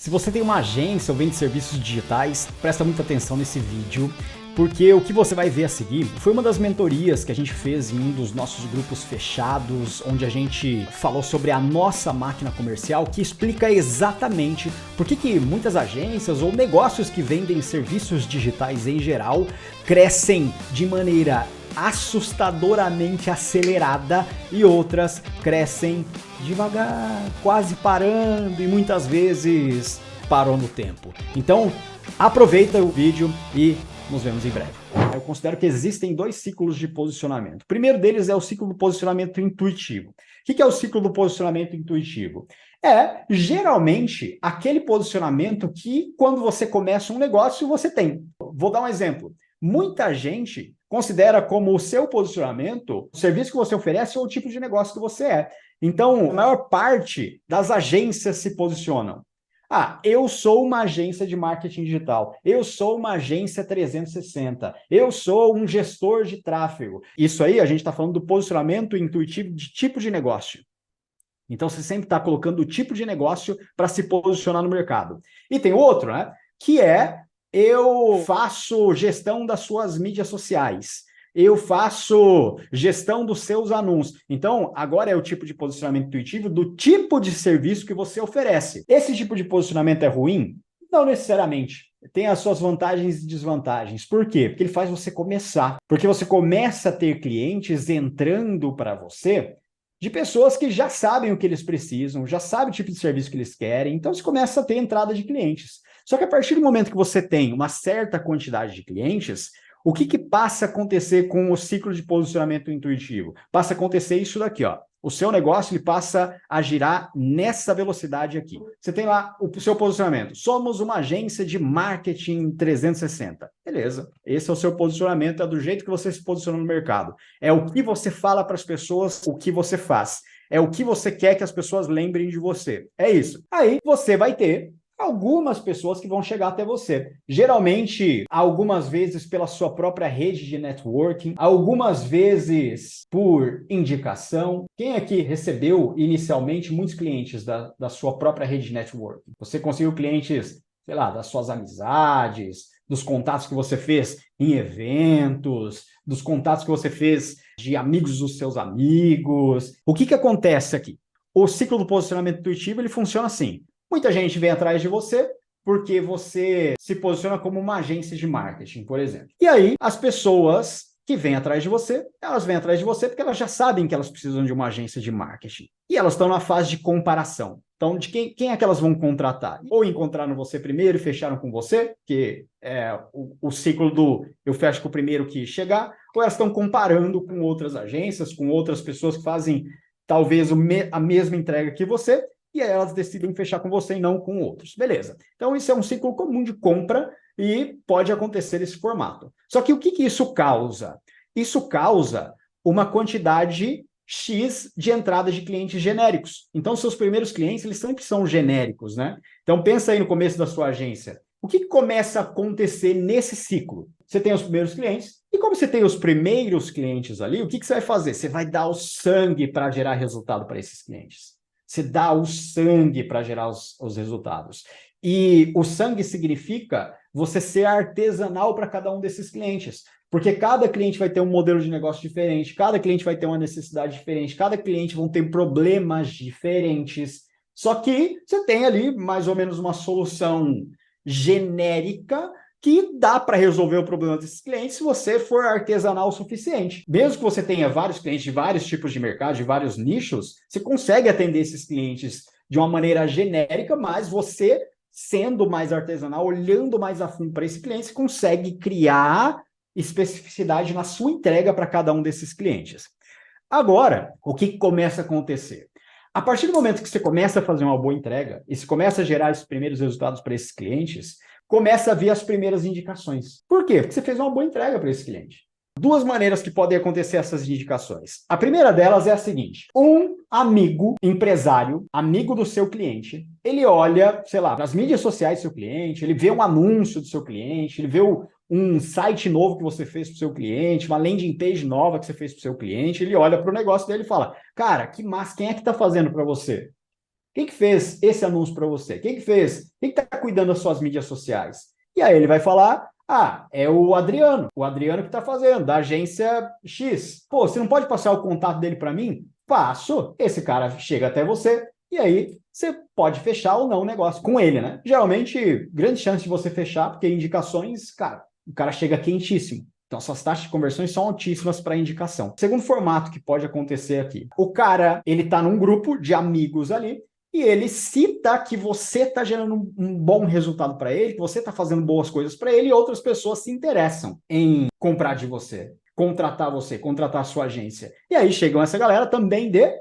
Se você tem uma agência ou vende serviços digitais, presta muita atenção nesse vídeo, porque o que você vai ver a seguir foi uma das mentorias que a gente fez em um dos nossos grupos fechados, onde a gente falou sobre a nossa máquina comercial, que explica exatamente por que muitas agências ou negócios que vendem serviços digitais em geral crescem de maneira assustadoramente acelerada e outras crescem devagar, quase parando e muitas vezes parou no tempo. Então, aproveita o vídeo e nos vemos em breve. Eu considero que existem dois ciclos de posicionamento. O primeiro deles é o ciclo do posicionamento intuitivo. O que é o ciclo do posicionamento intuitivo? É, geralmente, aquele posicionamento que, quando você começa um negócio, você tem. Vou dar um exemplo. Muita gente considera como o seu posicionamento o serviço que você oferece ou o tipo de negócio que você é. Então, a maior parte das agências se posicionam. Ah, eu sou uma agência de marketing digital, eu sou uma agência 360, eu sou um gestor de tráfego. Isso aí a gente está falando do posicionamento intuitivo de tipo de negócio. Então, você sempre está colocando o tipo de negócio para se posicionar no mercado. E tem outro, né? Que é eu faço gestão das suas mídias sociais. Eu faço gestão dos seus anúncios. Então, agora é o tipo de posicionamento intuitivo do tipo de serviço que você oferece. Esse tipo de posicionamento é ruim? Não necessariamente. Tem as suas vantagens e desvantagens. Por quê? Porque ele faz você começar. Porque você começa a ter clientes entrando para você de pessoas que já sabem o que eles precisam, já sabem o tipo de serviço que eles querem. Então, você começa a ter entrada de clientes. Só que a partir do momento que você tem uma certa quantidade de clientes, o que passa a acontecer com o ciclo de posicionamento intuitivo? Passa a acontecer isso daqui, ó. O seu negócio ele passa a girar nessa velocidade aqui. Você tem lá o seu posicionamento. Somos uma agência de marketing 360. Beleza. Esse é o seu posicionamento, é do jeito que você se posiciona no mercado. É o que você fala para as pessoas, o que você faz. É o que você quer que as pessoas lembrem de você. É isso. Aí você vai ter algumas pessoas que vão chegar até você. Geralmente, algumas vezes pela sua própria rede de networking, algumas vezes por indicação. Quem aqui recebeu inicialmente muitos clientes da sua própria rede de networking? Você conseguiu clientes, sei lá, das suas amizades, dos contatos que você fez em eventos, dos contatos que você fez de amigos dos seus amigos. O que acontece aqui? O ciclo do posicionamento intuitivo ele funciona assim. Muita gente vem atrás de você porque você se posiciona como uma agência de marketing, por exemplo. E aí, as pessoas que vêm atrás de você, elas vêm atrás de você porque elas já sabem que elas precisam de uma agência de marketing. E elas estão na fase de comparação. Então, de quem é que elas vão contratar? Ou encontraram você primeiro e fecharam com você, que é o ciclo do eu fecho com o primeiro que chegar, ou elas estão comparando com outras agências, com outras pessoas que fazem talvez a mesma entrega que você, e aí elas decidem fechar com você e não com outros. Beleza. Então, isso é um ciclo comum de compra e pode acontecer nesse formato. Só que o que isso causa? Isso causa uma quantidade X de entrada de clientes genéricos. Então, seus primeiros clientes, eles sempre são genéricos, né? Então, pensa aí no começo da sua agência. O que começa a acontecer nesse ciclo? Você tem os primeiros clientes, e como você tem os primeiros clientes ali, o que você vai fazer? Você vai dar o sangue para gerar resultado para esses clientes. Você dá o sangue para gerar os resultados. E o sangue significa você ser artesanal para cada um desses clientes. Porque cada cliente vai ter um modelo de negócio diferente, cada cliente vai ter uma necessidade diferente, cada cliente vão ter problemas diferentes. Só que você tem ali mais ou menos uma solução genérica que dá para resolver o problema desses clientes se você for artesanal o suficiente. Mesmo que você tenha vários clientes de vários tipos de mercado, de vários nichos, você consegue atender esses clientes de uma maneira genérica, mas você, sendo mais artesanal, olhando mais a fundo para esse cliente, você consegue criar especificidade na sua entrega para cada um desses clientes. Agora, o que começa a acontecer? A partir do momento que você começa a fazer uma boa entrega e se começa a gerar esses primeiros resultados para esses clientes, começa a vir as primeiras indicações. Por quê? Porque você fez uma boa entrega para esse cliente. Duas maneiras que podem acontecer essas indicações. A primeira delas é a seguinte: um amigo, empresário, amigo do seu cliente, ele olha, sei lá, nas mídias sociais do seu cliente, ele vê um anúncio do seu cliente, ele vê um site novo que você fez para o seu cliente, uma landing page nova que você fez para o seu cliente, ele olha para o negócio dele e fala: cara, que massa, quem é que está fazendo para você? Quem que fez esse anúncio para você? Quem que fez? Quem que está cuidando das suas mídias sociais? E aí ele vai falar, é o Adriano que está fazendo, da agência X. Pô, você não pode passar o contato dele para mim? Passo. Esse cara chega até você e aí você pode fechar ou não o negócio com ele, né? Geralmente, grande chance de você fechar, porque indicações, cara, o cara chega quentíssimo. Então, suas taxas de conversões são altíssimas para indicação. Segundo formato que pode acontecer aqui. O cara, ele está num grupo de amigos ali, e ele cita que você está gerando um bom resultado para ele, que você está fazendo boas coisas para ele, e outras pessoas se interessam em comprar de você, contratar a sua agência. E aí chegam essa galera também de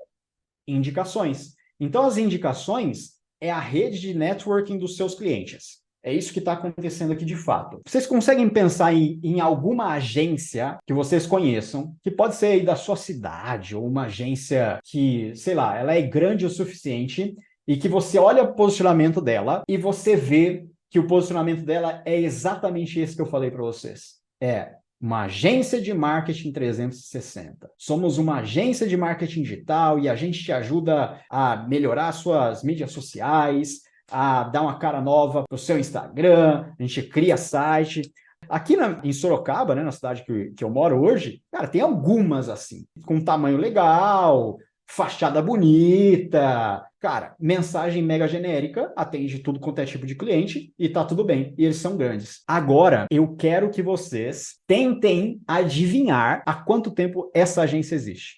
indicações. Então, as indicações é a rede de networking dos seus clientes. É isso que está acontecendo aqui de fato. Vocês conseguem pensar em alguma agência que vocês conheçam, que pode ser aí da sua cidade, ou uma agência que, sei lá, ela é grande o suficiente e que você olha o posicionamento dela e você vê que o posicionamento dela é exatamente esse que eu falei para vocês. É uma agência de marketing 360. Somos uma agência de marketing digital e a gente te ajuda a melhorar suas mídias sociais, a dar uma cara nova para o seu Instagram, a gente cria site. Aqui em Sorocaba, né, na cidade que eu moro hoje, cara, tem algumas assim, com tamanho legal, fachada bonita, cara, mensagem mega genérica, atende tudo quanto é tipo de cliente e tá tudo bem. E eles são grandes. Agora, eu quero que vocês tentem adivinhar há quanto tempo essa agência existe.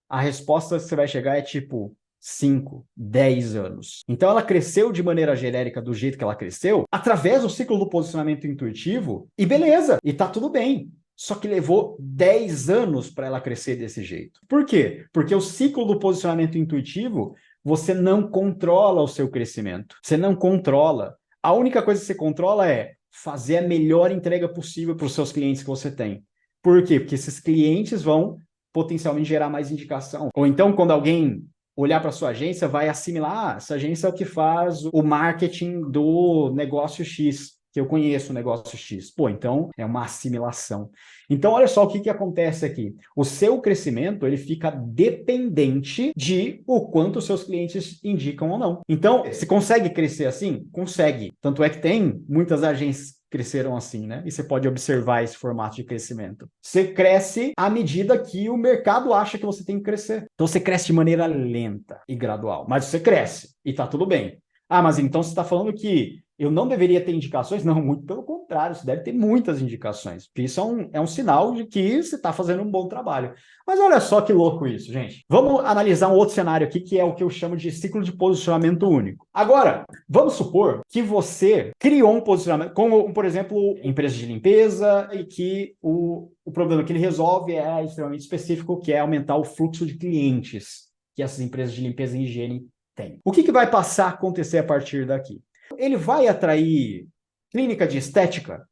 A resposta que você vai chegar é tipo 5, 10 anos. Então ela cresceu de maneira genérica do jeito que ela cresceu, através do ciclo do posicionamento intuitivo, e beleza, e tá tudo bem. Só que levou 10 anos para ela crescer desse jeito. Por quê? Porque o ciclo do posicionamento intuitivo, você não controla o seu crescimento. Você não controla. A única coisa que você controla é fazer a melhor entrega possível para os seus clientes que você tem. Por quê? Porque esses clientes vão potencialmente gerar mais indicação. Ou então, quando alguém olhar para sua agência, vai assimilar, essa agência é o que faz o marketing do negócio X, que eu conheço o negócio X. Pô, então é uma assimilação. Então, olha só o que acontece aqui. O seu crescimento, ele fica dependente de o quanto os seus clientes indicam ou não. Então, se consegue crescer assim? Consegue. Tanto é que tem muitas agências cresceram assim, né? E você pode observar esse formato de crescimento. Você cresce à medida que o mercado acha que você tem que crescer. Então você cresce de maneira lenta e gradual, mas você cresce e tá tudo bem. Mas então você está falando que eu não deveria ter indicações? Não, muito pelo contrário, você deve ter muitas indicações. Isso é um sinal de que você está fazendo um bom trabalho. Mas olha só que louco isso, gente. Vamos analisar um outro cenário aqui, que é o que eu chamo de ciclo de posicionamento único. Agora, vamos supor que você criou um posicionamento, como, por exemplo, empresa de limpeza, e que o problema que ele resolve é extremamente específico, que é aumentar o fluxo de clientes que essas empresas de limpeza e higiene têm. O que vai passar a acontecer a partir daqui? Ele vai atrair clínica de estética?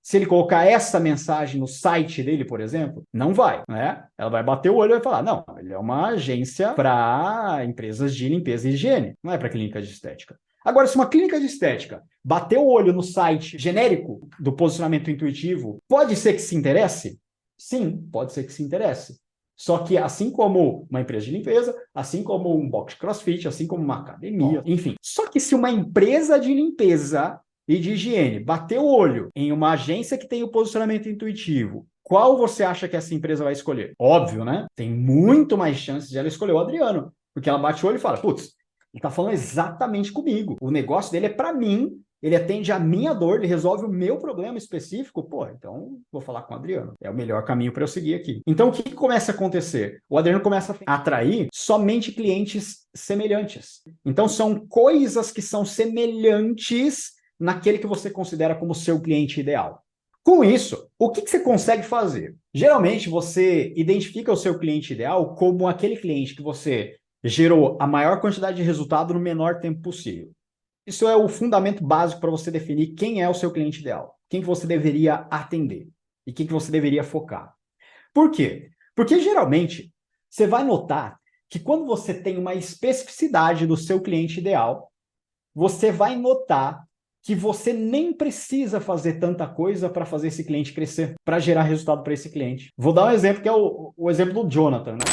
Se ele colocar essa mensagem no site dele, por exemplo, não vai, né? Ela vai bater o olho e vai falar, não, ele é uma agência para empresas de limpeza e higiene, não é para clínica de estética. Agora, se uma clínica de estética bater o olho no site genérico do posicionamento intuitivo, pode ser que se interesse? Sim, pode ser que se interesse. Só que assim como uma empresa de limpeza, assim como um box de crossfit, assim como uma academia, enfim. Só que se uma empresa de limpeza e de higiene bater o olho em uma agência que tem o posicionamento intuitivo, qual você acha que essa empresa vai escolher? Óbvio, né? Tem muito mais chances de ela escolher o Adriano, porque ela bate o olho e fala, putz, ele tá falando exatamente comigo. O negócio dele é para mim, ele atende a minha dor, ele resolve o meu problema específico. Pô, então vou falar com o Adriano. É o melhor caminho para eu seguir aqui. Então, o que começa a acontecer? O Adriano começa a atrair somente clientes semelhantes. Então, são coisas que são semelhantes naquele que você considera como seu cliente ideal. Com isso, o que você consegue fazer? Geralmente, você identifica o seu cliente ideal como aquele cliente que você gerou a maior quantidade de resultado no menor tempo possível. Isso é o fundamento básico para você definir quem é o seu cliente ideal, quem que você deveria atender e quem que você deveria focar. Por quê? Porque geralmente você vai notar que quando você tem uma especificidade do seu cliente ideal, você vai notar que você nem precisa fazer tanta coisa para fazer esse cliente crescer, para gerar resultado para esse cliente. Vou dar um exemplo que é o exemplo do Jonathan, né?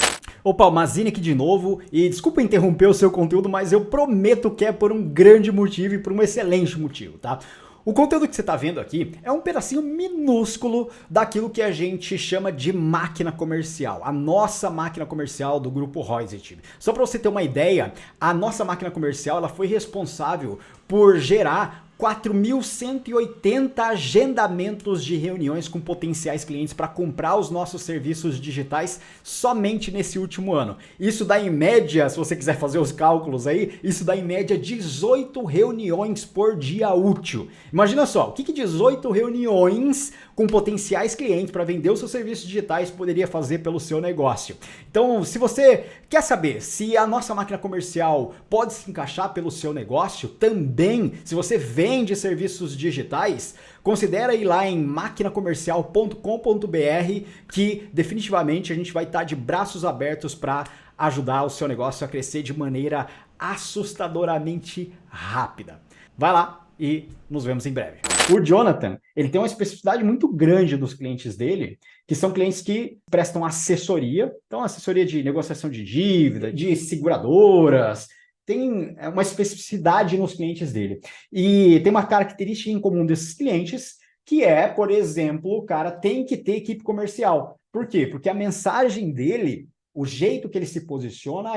Opa, o Mazini aqui de novo, e desculpa interromper o seu conteúdo, mas eu prometo que é por um grande motivo e por um excelente motivo, tá? O conteúdo que você está vendo aqui é um pedacinho minúsculo daquilo que a gente chama de máquina comercial, a nossa máquina comercial do grupo Royset. Só para você ter uma ideia, a nossa máquina comercial ela foi responsável por gerar 4.180 agendamentos de reuniões com potenciais clientes para comprar os nossos serviços digitais somente nesse último ano. Isso dá em média, se você quiser fazer os cálculos aí, isso dá em média 18 reuniões por dia útil. Imagina só, o que 18 reuniões com potenciais clientes para vender os seus serviços digitais poderia fazer pelo seu negócio. Então, se você quer saber se a nossa máquina comercial pode se encaixar pelo seu negócio, também, se você vende serviços digitais, considera ir lá em maquinacomercial.com.br que definitivamente a gente vai estar de braços abertos para ajudar o seu negócio a crescer de maneira assustadoramente rápida. Vai lá e nos vemos em breve. O Jonathan, ele tem uma especificidade muito grande dos clientes dele, que são clientes que prestam assessoria, então assessoria de negociação de dívida, de seguradoras, tem uma especificidade nos clientes dele. E tem uma característica em comum desses clientes, que é, por exemplo, o cara tem que ter equipe comercial. Por quê? Porque a mensagem dele, o jeito que ele se posiciona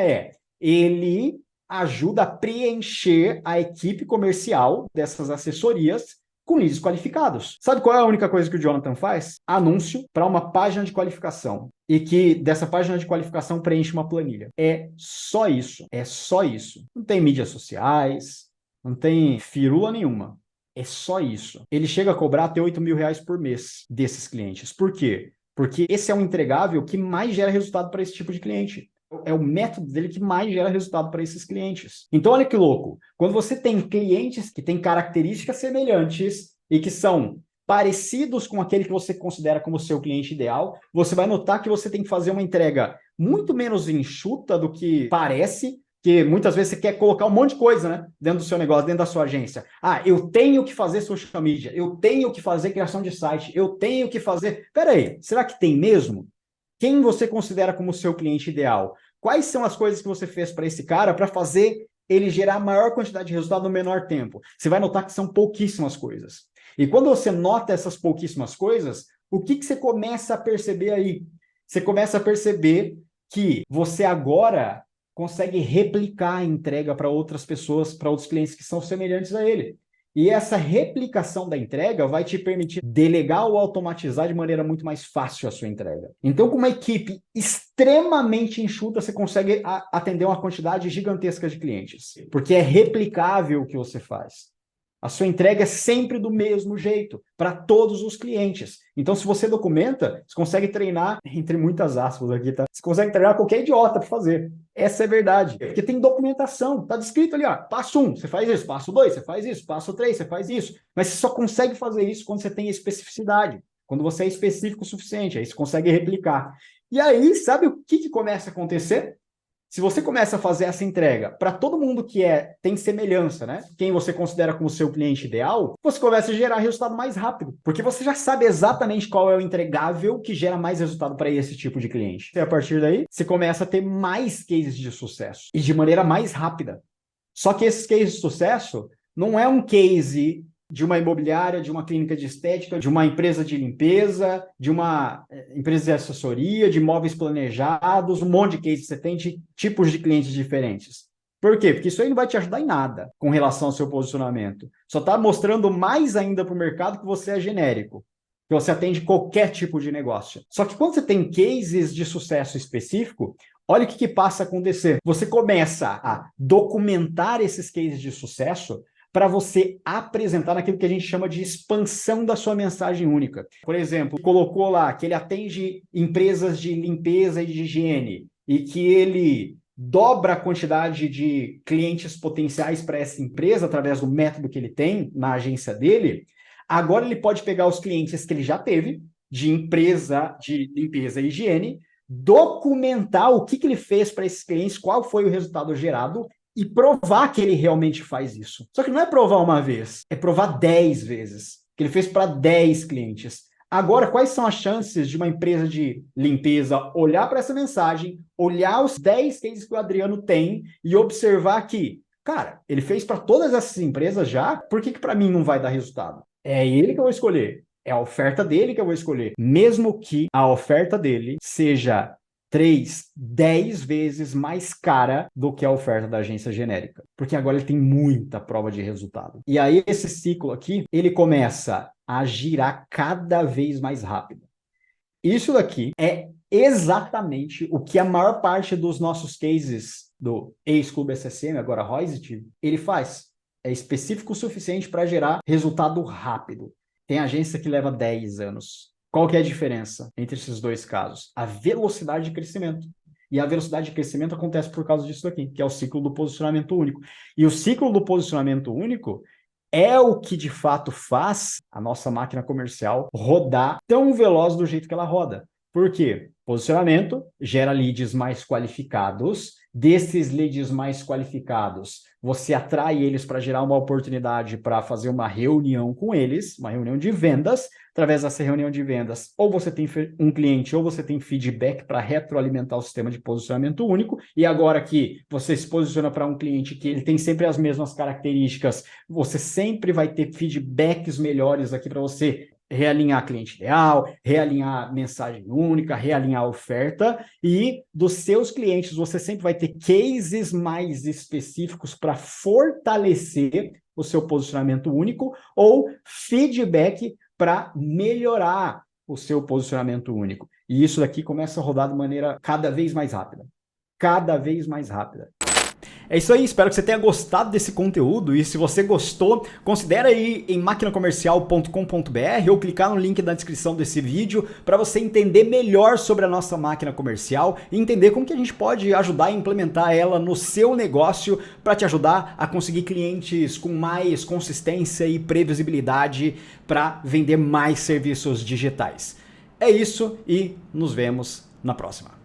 ele ajuda a preencher a equipe comercial dessas assessorias com leads qualificados. Sabe qual é a única coisa que o Jonathan faz? Anúncio para uma página de qualificação. E que dessa página de qualificação preenche uma planilha. É só isso. É só isso. Não tem mídias sociais, não tem firula nenhuma. É só isso. Ele chega a cobrar até R$8.000 por mês desses clientes. Por quê? Porque esse é um entregável que mais gera resultado para esse tipo de cliente. É o método dele que mais gera resultado para esses clientes. Então, olha que louco. Quando você tem clientes que têm características semelhantes e que são parecidos com aquele que você considera como seu cliente ideal, você vai notar que você tem que fazer uma entrega muito menos enxuta do que parece, que muitas vezes você quer colocar um monte de coisa, né, dentro do seu negócio, dentro da sua agência. Ah, eu tenho que fazer social media, eu tenho que fazer criação de site, eu tenho que fazer... Peraí, será que tem mesmo? Quem você considera como seu cliente ideal? Quais são as coisas que você fez para esse cara para fazer ele gerar a maior quantidade de resultado no menor tempo? Você vai notar que são pouquíssimas coisas. E quando você nota essas pouquíssimas coisas, o que você começa a perceber aí? Você começa a perceber que você agora consegue replicar a entrega para outras pessoas, para outros clientes que são semelhantes a ele. E essa replicação da entrega vai te permitir delegar ou automatizar de maneira muito mais fácil a sua entrega. Então, com uma equipe extremamente enxuta, você consegue atender uma quantidade gigantesca de clientes, porque é replicável o que você faz. A sua entrega é sempre do mesmo jeito, para todos os clientes. Então, se você documenta, você consegue treinar, entre muitas aspas aqui, tá? Você consegue treinar qualquer idiota para fazer. Essa é a verdade. Porque tem documentação, tá descrito ali, ó. Passo 1, você faz isso. Passo 2, você faz isso. Passo 3, você faz isso. Mas você só consegue fazer isso quando você tem especificidade. Quando você é específico o suficiente, aí você consegue replicar. E aí, sabe o que começa a acontecer? Se você começa a fazer essa entrega para todo mundo que tem semelhança, né? Quem você considera como seu cliente ideal, você começa a gerar resultado mais rápido, porque você já sabe exatamente qual é o entregável que gera mais resultado para esse tipo de cliente. E a partir daí, você começa a ter mais cases de sucesso e de maneira mais rápida. Só que esses cases de sucesso não é um case de uma imobiliária, de uma clínica de estética, de uma empresa de limpeza, de uma empresa de assessoria, de imóveis planejados, um monte de cases que você tem de tipos de clientes diferentes. Por quê? Porque isso aí não vai te ajudar em nada com relação ao seu posicionamento. Só está mostrando mais ainda para o mercado que você é genérico, que você atende qualquer tipo de negócio. Só que quando você tem cases de sucesso específico, olha o que passa a acontecer. Você começa a documentar esses cases de sucesso para você apresentar naquilo que a gente chama de expansão da sua mensagem única. Por exemplo, colocou lá que ele atende empresas de limpeza e de higiene e que ele dobra a quantidade de clientes potenciais para essa empresa através do método que ele tem na agência dele. Agora ele pode pegar os clientes que ele já teve de empresa de limpeza e higiene, documentar o que ele fez para esses clientes, qual foi o resultado gerado e provar que ele realmente faz isso. Só que não é provar uma vez, é provar 10 vezes. Que ele fez para 10 clientes. Agora, quais são as chances de uma empresa de limpeza olhar para essa mensagem, olhar os 10 cases que o Adriano tem e observar que, cara, ele fez para todas essas empresas já, por que para mim não vai dar resultado? É ele que eu vou escolher. É a oferta dele que eu vou escolher. Mesmo que a oferta dele seja 3, 10 vezes mais cara do que a oferta da agência genérica. Porque agora ele tem muita prova de resultado. E aí esse ciclo aqui, ele começa a girar cada vez mais rápido. Isso daqui é exatamente o que a maior parte dos nossos cases do ex-Clube SSM, agora Roisit, ele faz. É específico o suficiente para gerar resultado rápido. Tem agência que leva 10 anos. Qual que é a diferença entre esses dois casos? A velocidade de crescimento. E a velocidade de crescimento acontece por causa disso aqui, que é o ciclo do posicionamento único. E o ciclo do posicionamento único é o que de fato faz a nossa máquina comercial rodar tão veloz do jeito que ela roda. Por quê? Posicionamento gera leads mais qualificados. Desses leads mais qualificados, você atrai eles para gerar uma oportunidade para fazer uma reunião com eles, uma reunião de vendas. Através dessa reunião de vendas, ou você tem um cliente, ou você tem feedback para retroalimentar o sistema de posicionamento único. E agora que você se posiciona para um cliente que ele tem sempre as mesmas características, você sempre vai ter feedbacks melhores aqui para você realinhar cliente ideal, realinhar mensagem única, realinhar oferta, e dos seus clientes você sempre vai ter cases mais específicos para fortalecer o seu posicionamento único ou feedback para melhorar o seu posicionamento único. E isso daqui começa a rodar de maneira cada vez mais rápida. Cada vez mais rápida. É isso aí, espero que você tenha gostado desse conteúdo e se você gostou, considere ir em maquinacomercial.com.br ou clicar no link na descrição desse vídeo para você entender melhor sobre a nossa máquina comercial e entender como que a gente pode ajudar a implementar ela no seu negócio para te ajudar a conseguir clientes com mais consistência e previsibilidade para vender mais serviços digitais. É isso e nos vemos na próxima.